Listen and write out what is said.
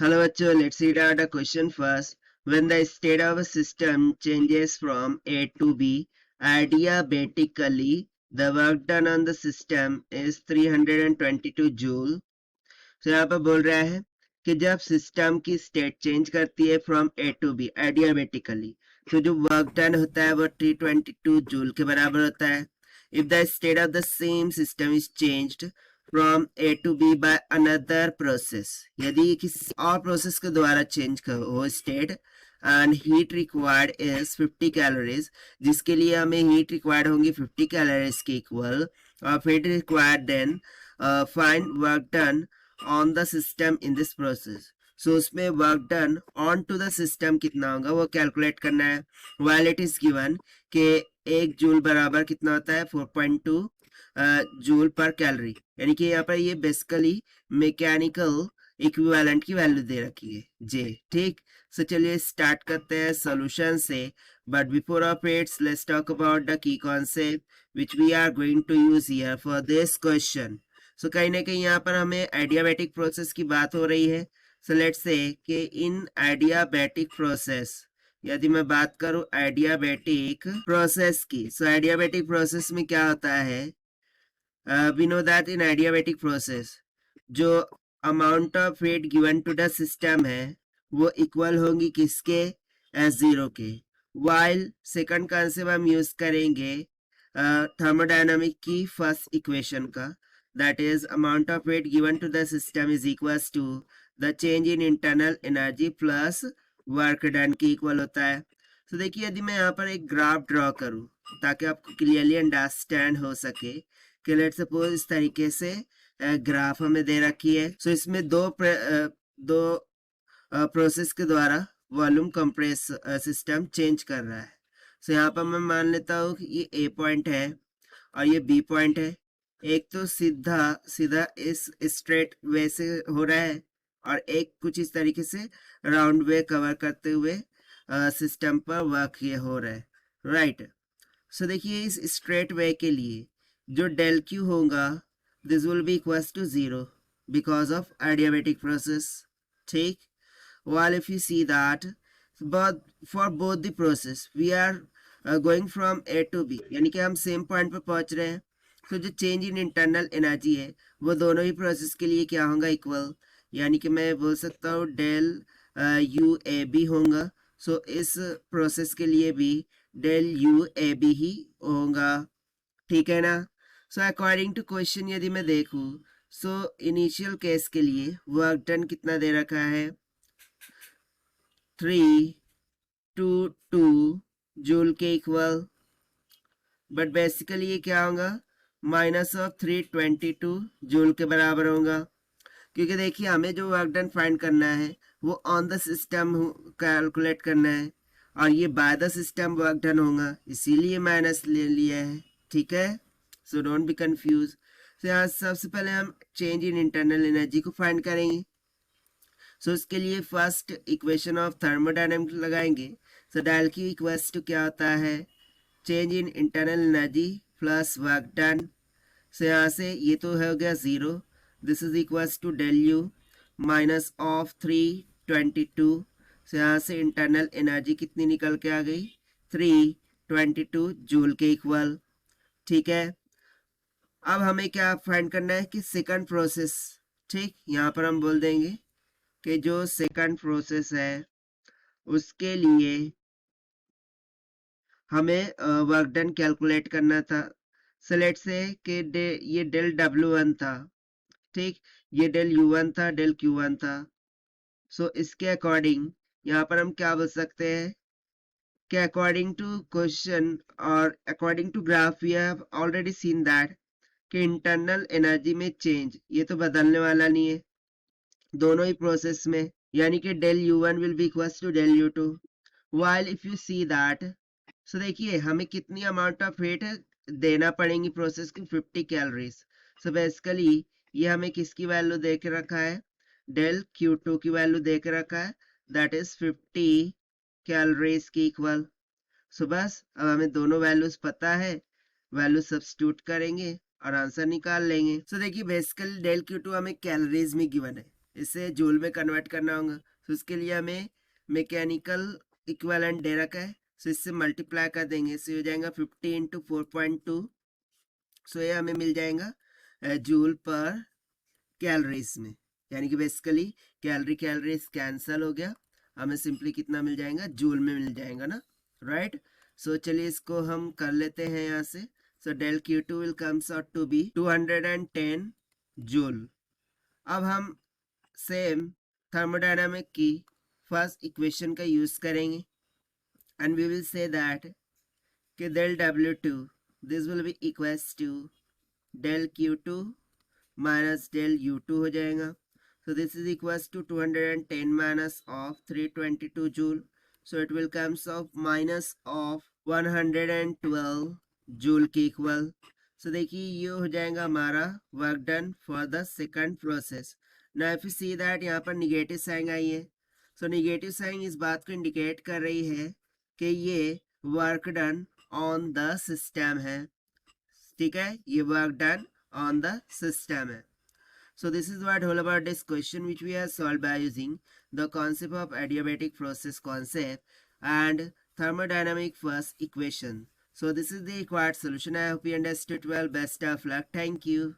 Hello bachcho, let's read out the question first. When the state of a system changes from A to B, adiabatically, the work done on the system is 322 joule. तो यहाँ पर बोल रहा है कि जब system की state change करती है from A to B adiabatically, तो जो वर्क डन होता है वो 322 जूल के बराबर होता है. If the state of the same system is changed from A to B by another process, यदि किसी और प्रोसेस के द्वारा चेंज हो state, and heat required is 50 calories, जिसके लिए हमें हीट रिक्वायर्ड होंगी 50 कैलोरीज के इक्वल, और heat required then find work done on the system in this process. So उसमें work done on to the system कितना होगा वो कैलकुलेट करना है. while it is given कि 1 जूल बराबर कितना होता है 4.2 जूल पर कैलोरी, यानी कि यहाँ पर ये बेसिकली मैकेनिकल इक्विवेलेंट की वैल्यू दे रखी है जे. ठीक, सो चलिए स्टार्ट करते हैं सॉल्यूशन से. But before of its let's talk about the key concept which we are going to use here for this question. So कहीं ना कहीं यहाँ पर हमें एडियाबैटिक प्रोसेस की बात हो रही है. सो लेट्स से कि इन एडियाबैटिक प्रोसेस, यदि मैं बात करूं एडियाबैटिक प्रोसेस की, सो एडियाबैटिक प्रोसेस में क्या होता है, we know that in adiabatic process जो amount of heat given to the system है वो इक्वल होंगी किसके, S0 के. वाइल सेकंड कॉन्सेप्ट हम यूज करेंगे थर्मोडायनामिक की फर्स्ट इक्वेशन का, that is amount of weight given to the system is equals to the change in internal energy plus work done की इक्वल होता है. तो देखिए यदि मैं यहाँ पर एक ग्राफ ड्रॉ करूँ ताकि आपको क्लियरली अंडरस्टैंड हो सके कि लेट्स सपोज इस तरीके से ग्राफ हमें दे रखी है. सो इसमें दो प्रोसेस के द्वारा वॉल्यूम कंप्रेस सिस्टम चेंज कर रहा है. सो यहाँ पर मैं मान लेता हूँ कि ये ए पॉइंट है और ये बी पॉइंट है. एक तो सीधा इस स्ट्रेट वे से हो रहा है और एक कुछ इस तरीके से राउंड वे कवर करते हुए सिस्टम पर वर्क ये हो रहा है. राइट, सो देखिए इस स्ट्रेट वे के लिए जो डेल क्यू होगा this will be equals to 0 because of adiabatic process. ठीक, while if you see that but for both the process we are going from A to B, यानी कि हम सेम पॉइंट पर पहुंच रहे हैं. तो जो चेंज इन इंटरनल एनर्जी है वो दोनों ही प्रोसेस के लिए क्या होगा इक्वल, यानी कि मैं बोल सकता हूँ डेल यू ए बी होगा. सो इस प्रोसेस के लिए भी डेल यू ए बी ही होगा. ठीक है ना. सो अकॉर्डिंग टू क्वेश्चन यदि मैं देखूँ, सो इनिशियल केस के लिए वर्क डन कितना दे रखा है 322 जूल के इक्वल, बट बेसिकली ये क्या होगा माइनस ऑफ 322 जूल के बराबर होगा, क्योंकि देखिए हमें जो वर्क डन फाइंड करना है वो ऑन द सिस्टम कैलकुलेट करना है और ये by the system work done होगा, इसीलिए माइनस ले लिया है. ठीक है, सो डोंट बी कंफ्यूज. तो यहाँ सबसे पहले हम चेंज इन इंटरनल एनर्जी को फाइंड करेंगे. सो इसके लिए फर्स्ट इक्वेशन ऑफ थर्मोडायनामिक्स लगाएंगे. So del Q equals to क्या होता है change in internal energy plus work done. से यहाँ से ये तो हो गया 0, this is equals to del U minus of 322. से यहाँ से इंटरनल एनर्जी कितनी निकल के आ गई 322 जूल के इक्वल. ठीक है, अब हमें क्या फाइंड करना है कि सेकंड प्रोसेस. ठीक, यहाँ पर हम बोल देंगे कि जो सेकंड प्रोसेस है उसके लिए हमें वर्क डन कैलकुलेट करना था. सो लेट्स से कि ये डेल W1 था. ठीक, ये डेल U1 था, डेल Q1 था. सो इसके अकॉर्डिंग यहाँ पर हम क्या बोल सकते हैं कि अकॉर्डिंग टू क्वेश्चन और according to graph we have already seen that कि इंटरनल एनर्जी में चेंज ये तो बदलने वाला नहीं है दोनों ही प्रोसेस में, यानी कि del U1 will be equals to del U2. while if you see that, so देखिए हमें कितनी अमाउंट ऑफ हीट देना पड़ेगी प्रोसेस की 50 कैलोरीज. सो बेसिकली ये हमें किसकी वैल्यू दे के रखा है डेल Q2 की वैल्यू दे के रखा है, दैट इज 50 कैलोरीज की इक्वल. सो बस अब हमें दोनों वैल्यूज पता है, वैल्यू सब्स्टिट्यूट करेंगे और आंसर निकाल लेंगे. सो देखिए बेसिकली डेल Q2 हमें कैलोरीज में गिवन है, इसे जूल में कन्वर्ट करना होगा। तो उसके लिए हमें मैकेनिकल इक्विवेलेंट दे रखा है, सो इससे मल्टीप्लाई कर देंगे, सो हो जाएगा 50 इंटू 4.2। सो ये हमें मिल जाएगा जूल पर कैलोरीज में, यानी कि बेसिकली कैलोरीज कैंसल हो गया, हमें सिंपली कितना मिल जाएगा, जूल में मिल जाएगा ना, राइट। सो चलिए इसको हम कर लेते हैं यहाँ से। So del Q2 will comes out to be 210 joule. अब हम सेम थर्मोडायनामिक की फर्स्ट इक्वेशन का यूज करेंगे and we will say that कि del W2 this will be equals to del Q2 minus del U2 हो जाएगा। So this is equals to 210 minus of 322 joule. So it will comes of minus of 112 joule के equal. So देखिए ये हो जाएगा हमारा work done for the second process. Now if you see that यहाँ पर निगेटिव साइन आई है, so negative sign इस बात को इंडिकेट कर रही है कि ये work done on the system है, ठीक है, ये work done on the system है। So this is what all about this question which we have solved by using the concept of adiabatic process concept and thermodynamic first equation. So this is the required solution. I hope you understood well. Best of luck. Thank you.